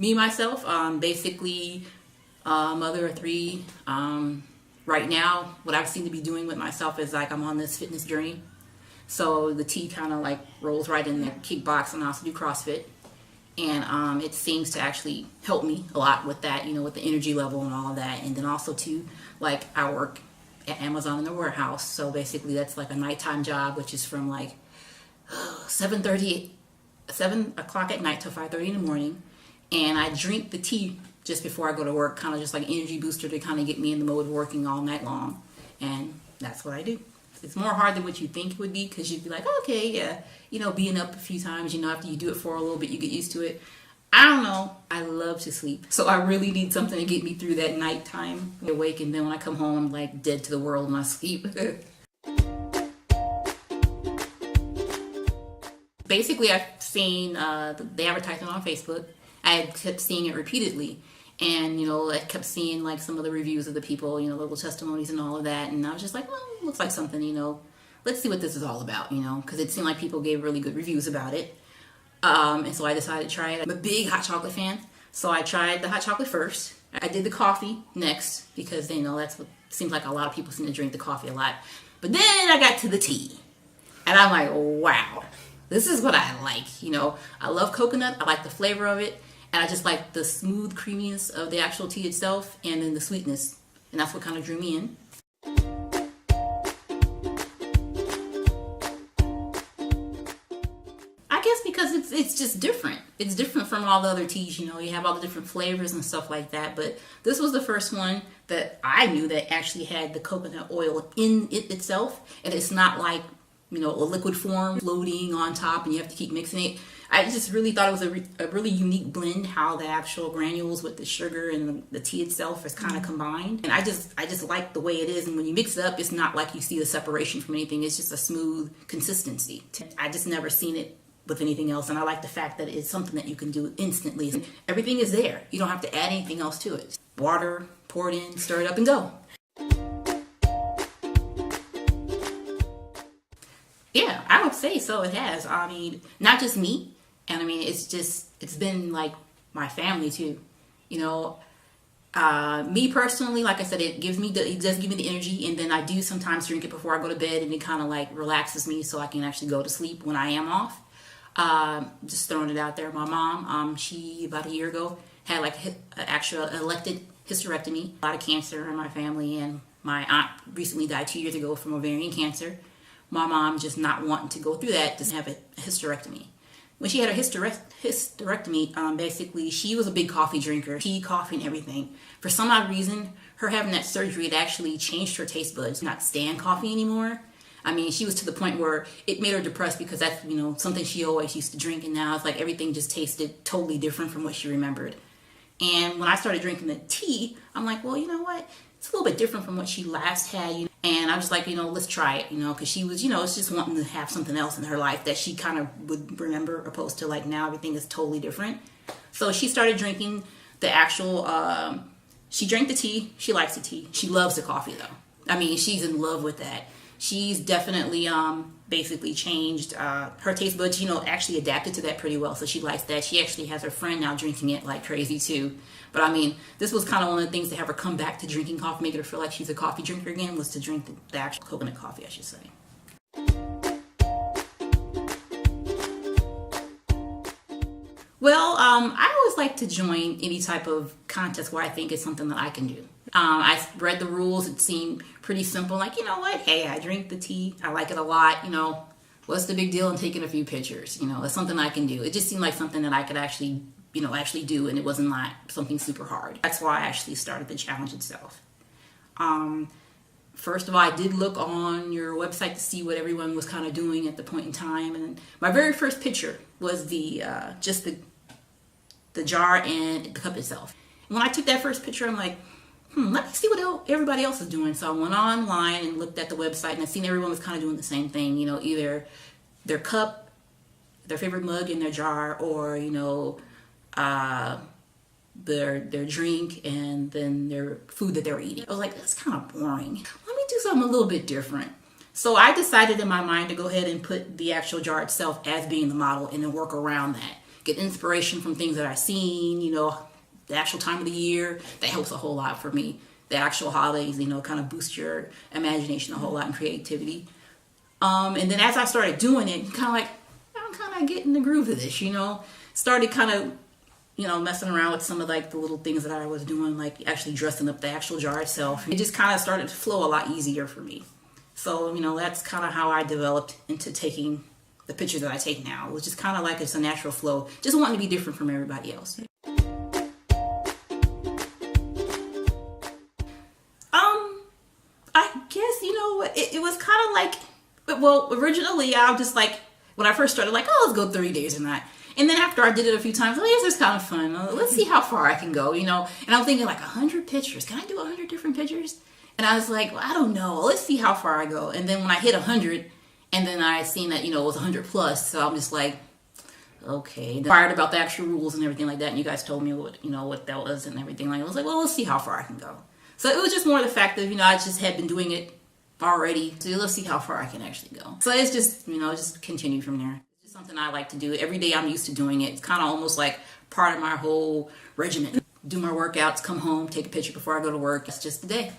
Me, myself, basically, mother of three. Right now, what I seem to be doing with myself is like I'm on this fitness journey. So the tea kind of like rolls right in there. Kickbox, and I also do CrossFit. And it seems to actually help me a lot with that, with the energy level and all of that. And then also too, like I work at Amazon in the warehouse. So basically that's like a nighttime job, which is from like 7 o'clock at night till 5:30 in the morning. And I drink the tea just before I go to work, kind of just like an energy booster to kind of get me in the mode of working all night long. And that's what I do. It's more hard than what you think it would be, because you'd be like, okay, yeah, being up a few times, after you do it for a little bit, you get used to it. I don't know. I love to sleep. So I really need something to get me through that nighttime awake. And then when I come home, I'm like dead to the world in my sleep. Basically, I've seen the advertisement on Facebook. I had kept seeing it repeatedly. And, I kept seeing like some of the reviews of the people, little testimonies and all of that. And I was just like, well, it looks like something, let's see what this is all about, because it seemed like people gave really good reviews about it. And so I decided to try it. I'm a big hot chocolate fan. So I tried the hot chocolate first. I did the coffee next because, that's what seems like a lot of people seem to drink the coffee a lot. But then I got to the tea. And I'm like, wow, this is what I like. I love coconut. I like the flavor of it. And I just like the smooth creaminess of the actual tea itself, and then the sweetness. And that's what kind of drew me in. I guess because it's just different. It's different from all the other teas, you have all the different flavors and stuff like that. But this was the first one that I knew that actually had the coconut oil in it itself. And it's not like, a liquid form floating on top and you have to keep mixing it. I just really thought it was a really unique blend, how the actual granules with the sugar and the tea itself is kind of combined. And I just like the way it is. And when you mix it up, it's not like you see the separation from anything. It's just a smooth consistency. I just never seen it with anything else. And I like the fact that it's something that you can do instantly. Everything is there. You don't have to add anything else to it. Water, pour it in, stir it up, and go. Yeah, I would say so. It has. I mean, not just me. And I mean, it's been like my family too. Me personally, like I said, it does give me the energy. And then I do sometimes drink it before I go to bed, and it kind of like relaxes me so I can actually go to sleep when I am off. Just throwing it out there. My mom, she about a year ago had like an actual elected hysterectomy. A lot of cancer in my family, and my aunt recently died 2 years ago from ovarian cancer. My mom just not wanting to go through that, just have a hysterectomy. When she had her hysterectomy, basically she was a big coffee drinker, tea, coffee, and everything. For some odd reason, her having that surgery, it actually changed her taste buds, not stand coffee anymore. I mean, she was to the point where it made her depressed, because that's, something she always used to drink, and now it's like everything just tasted totally different from what she remembered. And when I started drinking the tea, I'm like, well, you know what? It's a little bit different from what she last had, And I was like, let's try it, because she was, just wanting to have something else in her life that she kind of would remember, opposed to like now everything is totally different. So she started drinking the actual, she drank the tea. She likes the tea. She loves the coffee though. I mean, she's in love with that. She's definitely basically changed her taste buds, actually adapted to that pretty well. So she likes that. She actually has her friend now drinking it like crazy too. But I mean, this was kind of one of the things to have her come back to drinking coffee, make her feel like she's a coffee drinker again, was to drink the actual coconut coffee, I should say. Well, I always like to join any type of contest where I think it's something that I can do. I read the rules. It seemed pretty simple. Like, you know what? Hey, I drink the tea. I like it a lot. What's the big deal in taking a few pictures? It's something I can do. It just seemed like something that I could actually do, and it wasn't like something super hard. That's why I actually started the challenge itself. First of all, I did look on your website to see what everyone was kind of doing at the point in time, and my very first picture was just the jar and the cup itself. And when I took that first picture, I'm like, let me see what everybody else is doing. So I went online and looked at the website, and I seen everyone was kind of doing the same thing. Either their cup, their favorite mug in their jar, or their drink, and then their food that they were eating. I was like, that's kind of boring. Let me do something a little bit different. So I decided in my mind to go ahead and put the actual jar itself as being the model and then work around that. get inspiration from things that I've seen, the actual time of the year. That helps a whole lot for me. The actual holidays, kind of boost your imagination a whole lot and creativity. And then as I started doing it, I'm kind of getting the groove of this, started kind of, messing around with some of like the little things that I was doing, like actually dressing up the actual jar itself. It just kind of started to flow a lot easier for me. So, that's kind of how I developed into taking the pictures that I take now. It was just kind of like it's a natural flow, just wanting to be different from everybody else. I guess, it was kind of like, well, originally I was just like, when I first started, like, oh, let's go 30 days or not. And then after I did it a few times, yes, it's kind of fun. Let's see how far I can go, And I'm thinking like 100 pictures. Can I do 100 different pictures? And I was like, well, I don't know. Let's see how far I go. And then when I hit 100, and then I seen that, it was 100 plus. So I'm just like, okay. Inquired about the actual rules and everything like that. And you guys told me what that was and everything. Like, I was like, well, let's see how far I can go. So it was just more the fact that, I just had been doing it already. So let's see how far I can actually go. So it's just, just continue from there. It's just something I like to do. Every day I'm used to doing it. It's kind of almost like part of my whole regimen. Do my workouts, come home, take a picture before I go to work. That's just the day.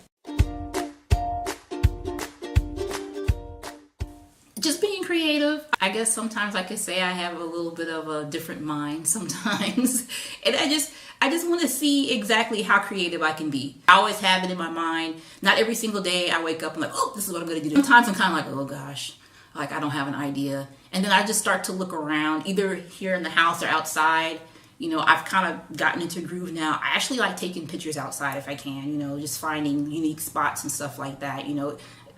Just being creative. I guess sometimes I could say I have a little bit of a different mind sometimes. And I just want to see exactly how creative I can be. I always have it in my mind. Not every single day I wake up and like, oh, this is what I'm going to do. Sometimes I'm kind of like, oh gosh, like I don't have an idea. And then I just start to look around, either here in the house or outside. I've kind of gotten into a groove now. I actually like taking pictures outside if I can, just finding unique spots and stuff like that,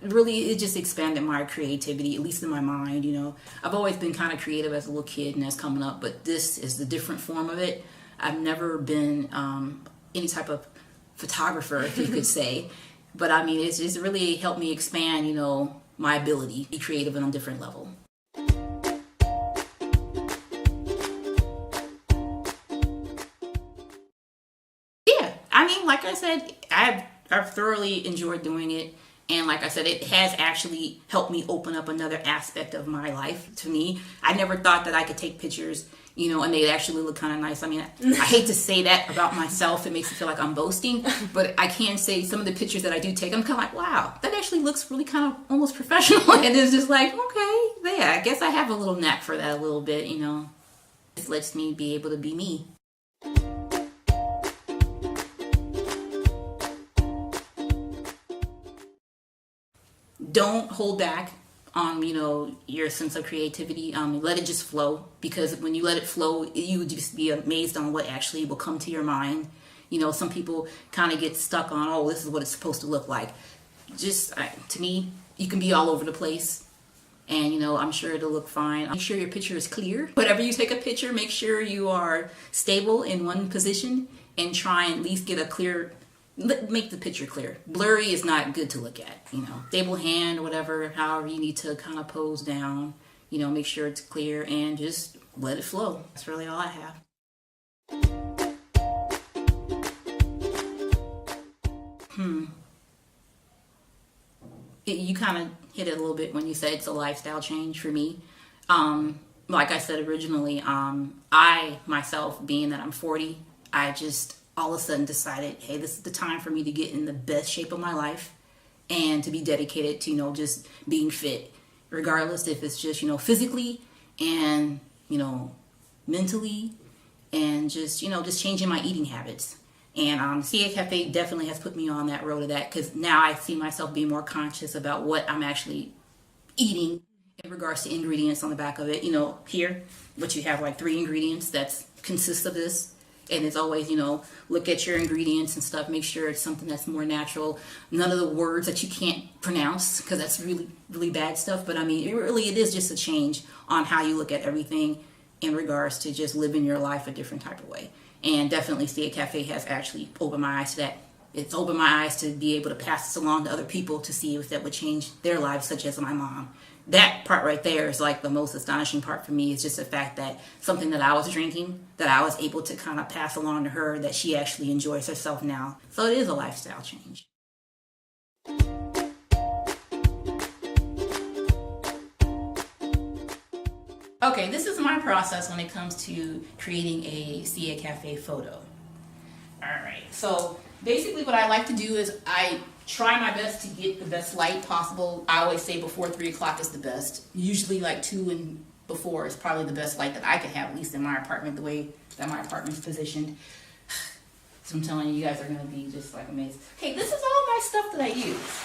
Really, it just expanded my creativity, at least in my mind, I've always been kind of creative as a little kid and as coming up, but this is the different form of it. I've never been any type of photographer, if you could say, but I mean, it's really helped me expand, my ability to be creative on a different level. Yeah, I mean, like I said, I've thoroughly enjoyed doing it. And like I said, it has actually helped me open up another aspect of my life to me. I never thought that I could take pictures, and they actually look kind of nice. I mean, I hate to say that about myself. It makes me feel like I'm boasting. But I can say some of the pictures that I do take, I'm kind of like, wow, that actually looks really kind of almost professional. And it's just like, okay, yeah, I guess I have a little knack for that a little bit, It lets me be able to be me. Don't hold back on, your sense of creativity. Let it just flow, because when you let it flow, you would just be amazed on what actually will come to your mind. Some people kind of get stuck on, oh, this is what it's supposed to look like. To me, you can be all over the place. And, I'm sure it'll look fine. Make sure your picture is clear. Whenever you take a picture, make sure you are stable in one position and try and at least get a clear, make the picture clear. Blurry is not good to look at, Stable hand, whatever, however you need to kind of pose down, make sure it's clear and just let it flow. That's really all I have. You kind of hit it a little bit when you said it's a lifestyle change for me. Like I said originally, I myself, being that I'm 40, I just all of a sudden decided, hey, this is the time for me to get in the best shape of my life and to be dedicated to, just being fit, regardless if it's just, physically and, mentally, and just, just changing my eating habits. And CAcafe definitely has put me on that road of that, because now I see myself being more conscious about what I'm actually eating in regards to ingredients on the back of it. Here, but you have like 3 ingredients that consist of this. And it's always, look at your ingredients and stuff. Make sure it's something that's more natural. None of the words that you can't pronounce, because that's really, really bad stuff. But I mean, it is just a change on how you look at everything in regards to just living your life a different type of way. And definitely CAcafe has actually opened my eyes to that. It's opened my eyes to be able to pass this along to other people to see if that would change their lives, such as my mom. That part right there is like the most astonishing part for me, is just the fact that something that I was drinking, that I was able to kind of pass along to her, that she actually enjoys herself now. So it is a lifestyle change. Okay, this is my process when it comes to creating a CAcafe photo. Alright, so basically what I like to do is I try my best to get the best light possible. I always say before 3 o'clock is the best. Usually like 2 and before is probably the best light that I could have, at least in my apartment, the way that my apartment's positioned. So I'm telling you, you guys are going to be just like amazed. Okay, this is all my stuff that I use.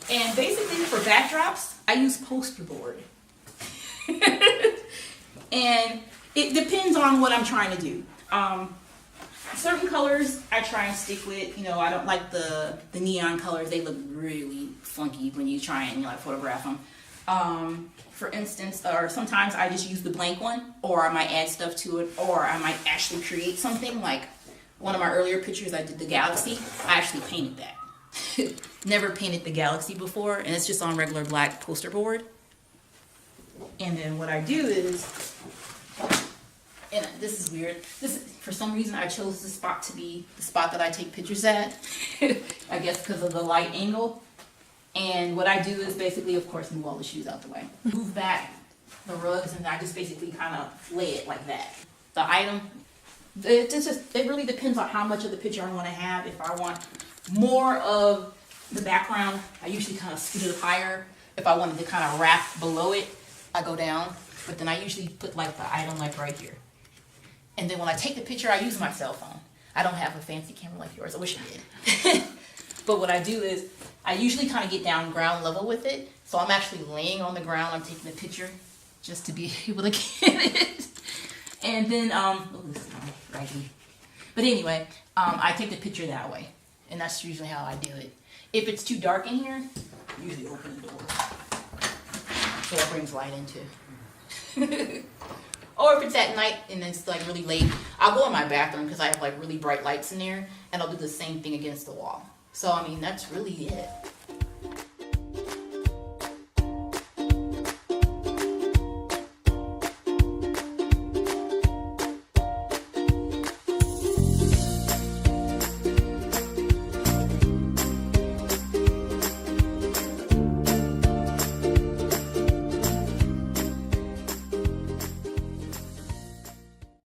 And basically for backdrops, I use poster board. And it depends on what I'm trying to do. Certain colors I try and stick with. You know, I don't like the neon colors. They look really funky when you try and photograph them. For instance, or sometimes I just use the blank one, or I might add stuff to it, or I might actually create something. Like one of my earlier pictures, I did the galaxy. I actually painted that. Never painted the galaxy before, and it's just on regular black poster board. And then what I do is, and this is weird, for some reason I chose this spot to be the spot that I take pictures at. I guess because of the light angle. And what I do is basically, of course, move all the shoes out the way. Move back the rugs, and I just basically kind of lay it like that. The item, it really depends on how much of the picture I want to have. If I want more of the background, I usually kind of scoot it up higher. If I wanted to kind of wrap below it, I go down. But then I usually put like the item like right here. And then when I take the picture, I use my cell phone. I don't have a fancy camera like yours. I wish I did. But what I do is, I usually kind of get down ground level with it. So I'm actually laying on the ground. I'm taking the picture just to be able to get it. And then, oh, this is raggy. But anyway, I take the picture that way. And that's usually how I do it. If it's too dark in here, I usually open the door. So that brings light into. Or if it's at night and it's like really late, I'll go in my bathroom because I have like really bright lights in there, and I'll do the same thing against the wall. So I mean, that's really it.